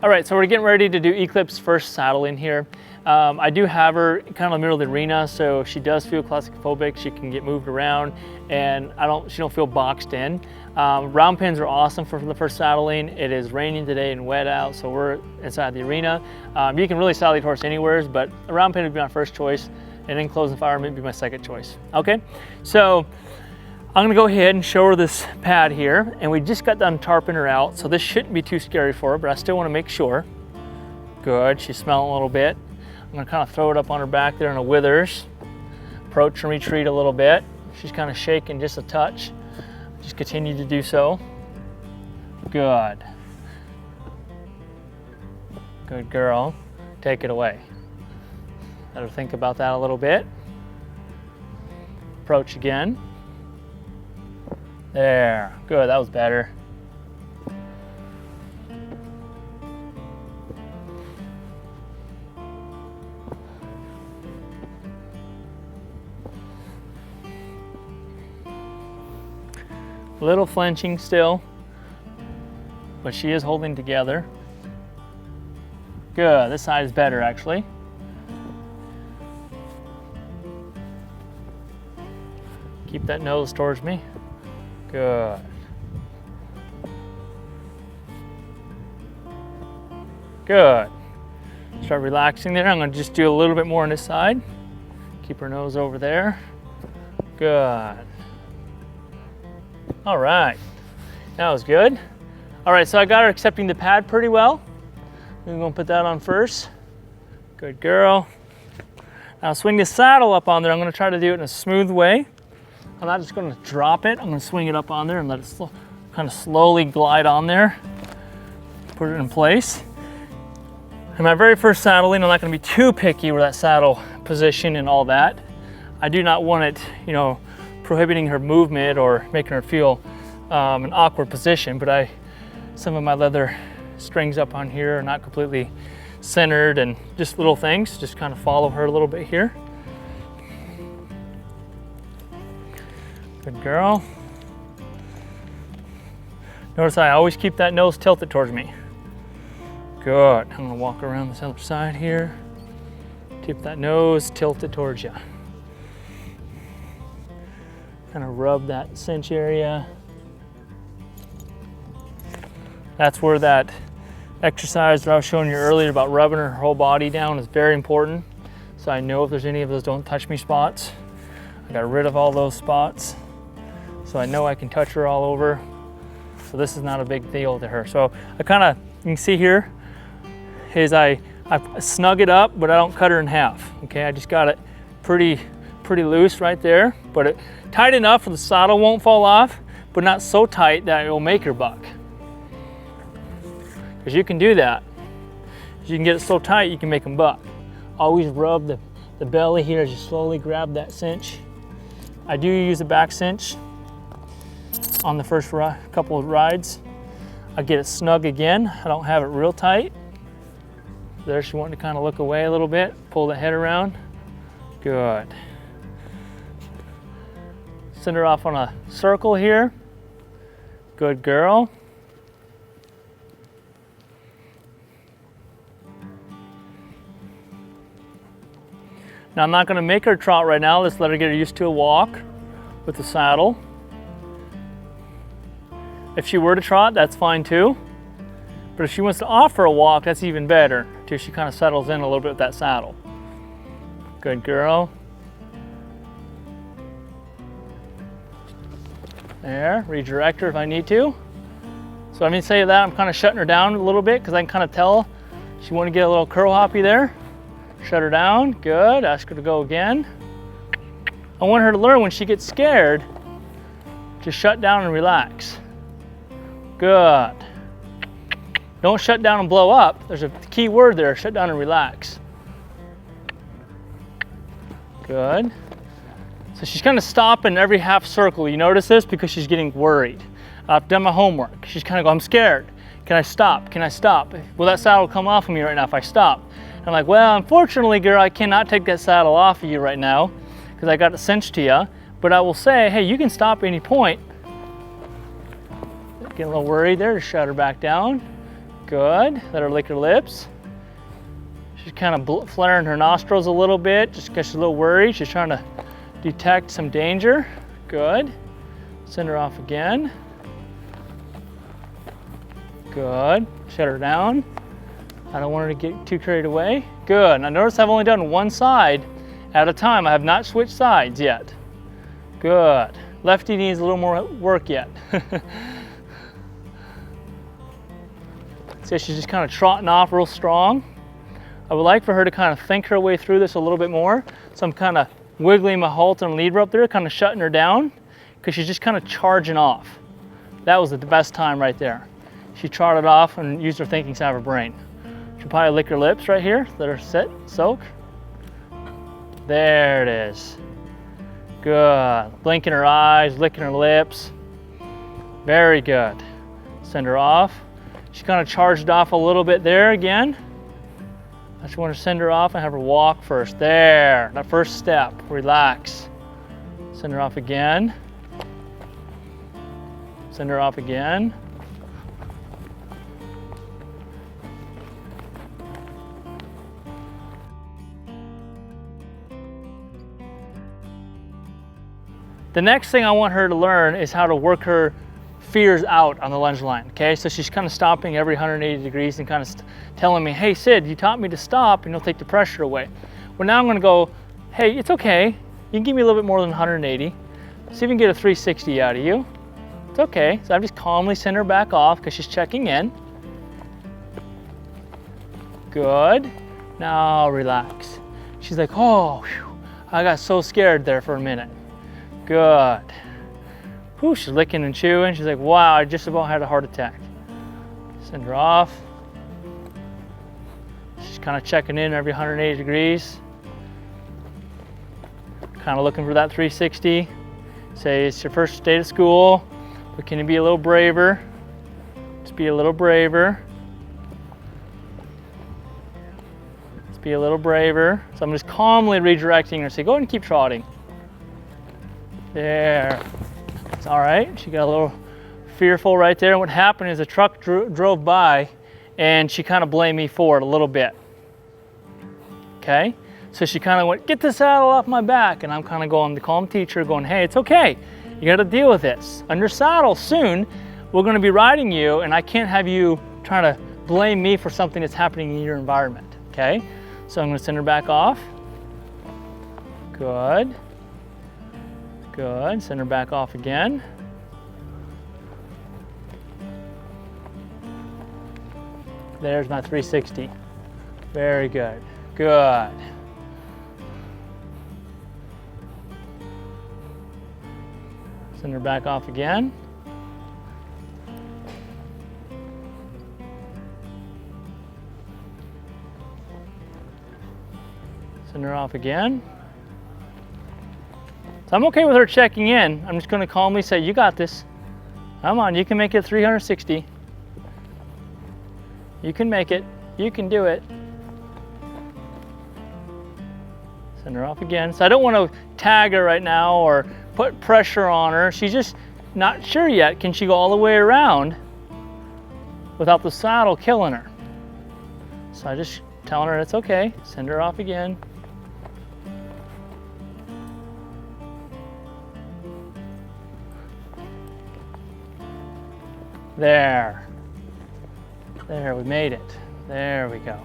All right, so we're getting ready to do Iclipse first saddling here. I do have her kind of in the middle of the arena, so if she does feel claustrophobic, she can get moved around, and she don't feel boxed in. Round pins are awesome for the first saddling. It is raining today and wet out, so we're inside the arena. You can really saddle your horse anywhere, but a round pin would be my first choice, and then closed environment would be my second choice. Okay, so I'm gonna go ahead and show her this pad here, and we just got done tarping her out, so this shouldn't be too scary for her, but I still wanna make sure. Good, she's smelling a little bit. I'm gonna kind of throw it up on her back there in the withers. Approach and retreat a little bit. She's kind of shaking just a touch. Just continue to do so. Good. Good girl. Take it away. Let her think about that a little bit. Approach again. There, good, that was better. A little flinching still, but she is holding together. Good, this side is better actually. Keep that nose towards me. Good. Good. Start relaxing there. I'm going to just do a little bit more on this side. Keep her nose over there. Good. All right. That was good. All right, so I got her accepting the pad pretty well. I'm going to put that on first. Good girl. Now swing the saddle up on there. I'm going to try to do it in a smooth way. I'm not just going to drop it. I'm going to swing it up on there and let it kind of slowly glide on there. Put it in place. In my very first saddling, I'm not going to be too picky with that saddle position and all that. I do not want it, prohibiting her movement or making her feel an awkward position, but some of my leather strings up on here are not completely centered, and just little things. Just kind of follow her a little bit here. Good girl. Notice I always keep that nose tilted towards me. Good. I'm gonna walk around this other side here. Keep that nose tilted towards you. Kind of rub that cinch area. That's where that exercise that I was showing you earlier about rubbing her whole body down is very important. So I know if there's any of those don't touch me spots. I got rid of all those spots. So I know I can touch her all over. So this is not a big deal to her. So you can see here, I snug it up, but I don't cut her in half. Okay, I just got it pretty loose right there, but tight enough so the saddle won't fall off, but not so tight that it will make her buck. Because you can do that. If you can get it so tight, you can make them buck. Always rub the belly here as you slowly grab that cinch. I do use a back cinch on the first couple of rides. I get it snug again. I don't have it real tight. There, she wanted to kind of look away a little bit, pull the head around. Good. Send her off on a circle here. Good girl. Now I'm not going to make her trot right now. Let's let her get used to a walk with the saddle. If she were to trot, that's fine too. But if she wants to offer a walk, that's even better, till she kind of settles in a little bit with that saddle. Good girl. There, redirect her if I need to. So I mean, say that, I'm kind of shutting her down a little bit because I can kind of tell she want to get a little curl hoppy there. Shut her down, good, ask her to go again. I want her to learn when she gets scared, just shut down and relax. Good. Don't shut down and blow up. There's a key word there, shut down and relax. Good. So she's kind of stopping every half circle. You notice this? Because she's getting worried. I've done my homework. She's kind of going, I'm scared. Can I stop? Can I stop? Will that saddle come off of me right now if I stop? I'm like, well, unfortunately, girl, I cannot take that saddle off of you right now because I got it cinched to you. But I will say, hey, you can stop at any point. Getting a little worried there, just shut her back down. Good. Let her lick her lips. She's kind of flaring her nostrils a little bit just because she's a little worried. She's trying to detect some danger. Good. Send her off again. Good. Shut her down. I don't want her to get too carried away. Good. Now notice I've only done one side at a time. I have not switched sides yet. Good. Lefty needs a little more work yet. See, she's just kind of trotting off real strong. I would like for her to kind of think her way through this a little bit more. So I'm kind of wiggling my halter and leader up there, kind of shutting her down because she's just kind of charging off. That was the best time right there. She trotted off and used her thinking side of her brain. She'll probably lick her lips right here. Let her sit, soak. There it is. Good. Blinking her eyes, licking her lips. Very good. Send her off. She kind of charged off a little bit there again. I just want to send her off and have her walk first. There, that first step, relax. Send her off again. Send her off again. The next thing I want her to learn is how to work her fears out on the lunge line, okay? So she's kind of stopping every 180 degrees and kind of telling me, hey Sid, you taught me to stop and you'll take the pressure away. Well, now I'm gonna go, hey, it's okay. You can give me a little bit more than 180. See if we can get a 360 out of you. It's okay. So I'm just calmly send her back off because she's checking in. Good. Now relax. She's like, oh, whew, I got so scared there for a minute. Good. Whew, she's licking and chewing. She's like, wow, I just about had a heart attack. Send her off. She's kind of checking in every 180 degrees. Kind of looking for that 360. Say it's your first day of school, but can you be a little braver? Just be a little braver. Just be a little braver. So I'm just calmly redirecting her. Say, go ahead and keep trotting. There. It's all right. She got a little fearful right there. And what happened is a truck drove by and she kind of blamed me for it a little bit. Okay? So she kind of went, get the saddle off my back. And I'm kind of going, the calm teacher, going, hey, it's okay. You got to deal with this. On your saddle soon, we're going to be riding you and I can't have you trying to blame me for something that's happening in your environment. Okay? So I'm going to send her back off. Good. Good. Send her back off again. There's my 360. Very good. Good. Send her back off again. Send her off again. So I'm okay with her checking in. I'm just going to calmly say, you got this. Come on, you can make it 360. You can make it. You can do it. Send her off again. So I don't want to tag her right now or put pressure on her. She's just not sure yet. Can she go all the way around without the saddle killing her? So I just telling her it's okay. Send her off again. There. There, we made it. There we go.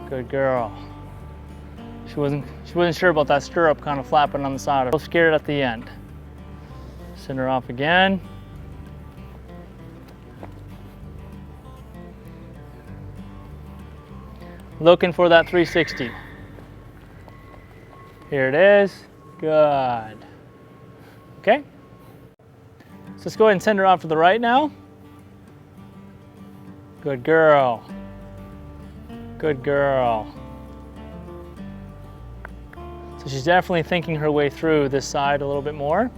Good girl. She wasn't sure about that stirrup kind of flapping on the side. I was scared at the end. Send her off again. Looking for that 360. Here it is. Good. Okay. So let's go ahead and send her off to the right now. Good girl. Good girl. So she's definitely thinking her way through this side a little bit more.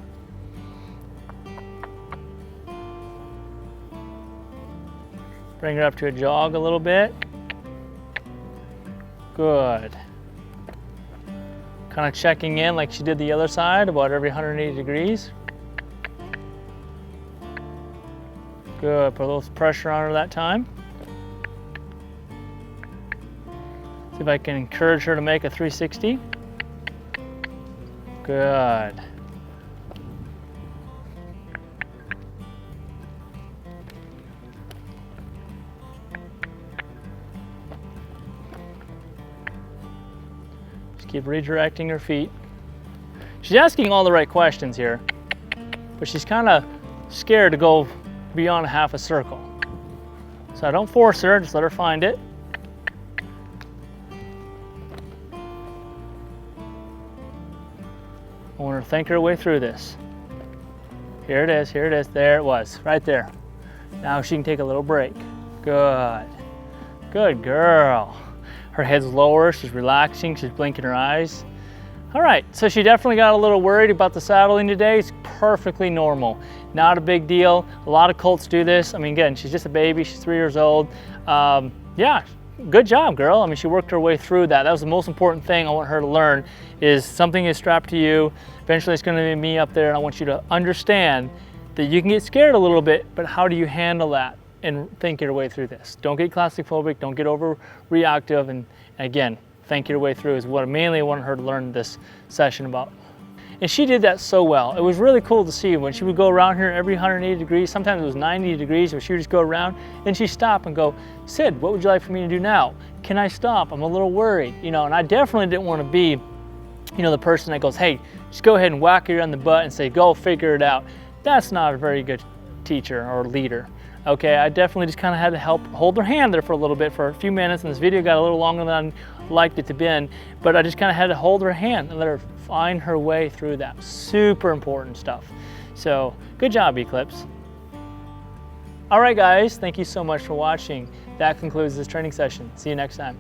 Bring her up to a jog a little bit. Good. Kind of checking in like she did the other side, about every 180 degrees. Good, put a little pressure on her that time. See if I can encourage her to make a 360. Good. Just keep redirecting her feet. She's asking all the right questions here, but she's kind of scared to go beyond half a circle. So I don't force her, just let her find it. I want her to think her way through this. Here it is, there it was, right there. Now she can take a little break. Good, good girl. Her head's lower, she's relaxing, she's blinking her eyes. All right, so she definitely got a little worried about the saddling today. It's perfectly normal, not a big deal. A lot of colts do this. I mean, again, she's just a baby, she's 3 years old. Yeah, good job, girl. I mean, she worked her way through that. That was the most important thing I want her to learn, is something is strapped to you. Eventually it's gonna be me up there, and I want you to understand that you can get scared a little bit, but how do you handle that and think your way through this? Don't get claustrophobic, don't get overreactive, and again, think your way through is what I mainly wanted her to learn this session about. And she did that so well. It was really cool to see when she would go around here every 180 degrees, sometimes it was 90 degrees, where she would just go around, and she'd stop and go, Sid, what would you like for me to do now? Can I stop? I'm a little worried, you know, and I definitely didn't want to be, you know, the person that goes, hey, just go ahead and whack her on the butt and say, go figure it out. That's not a very good teacher or leader. Okay, I definitely just kind of had to help hold her hand there for a little bit, for a few minutes, and this video got a little longer than I liked it to be, but I just kind of had to hold her hand and let her find her way through that. Super important stuff. So good job, Eclipse. All right, guys, thank you so much for watching. That concludes this training session. See you next time.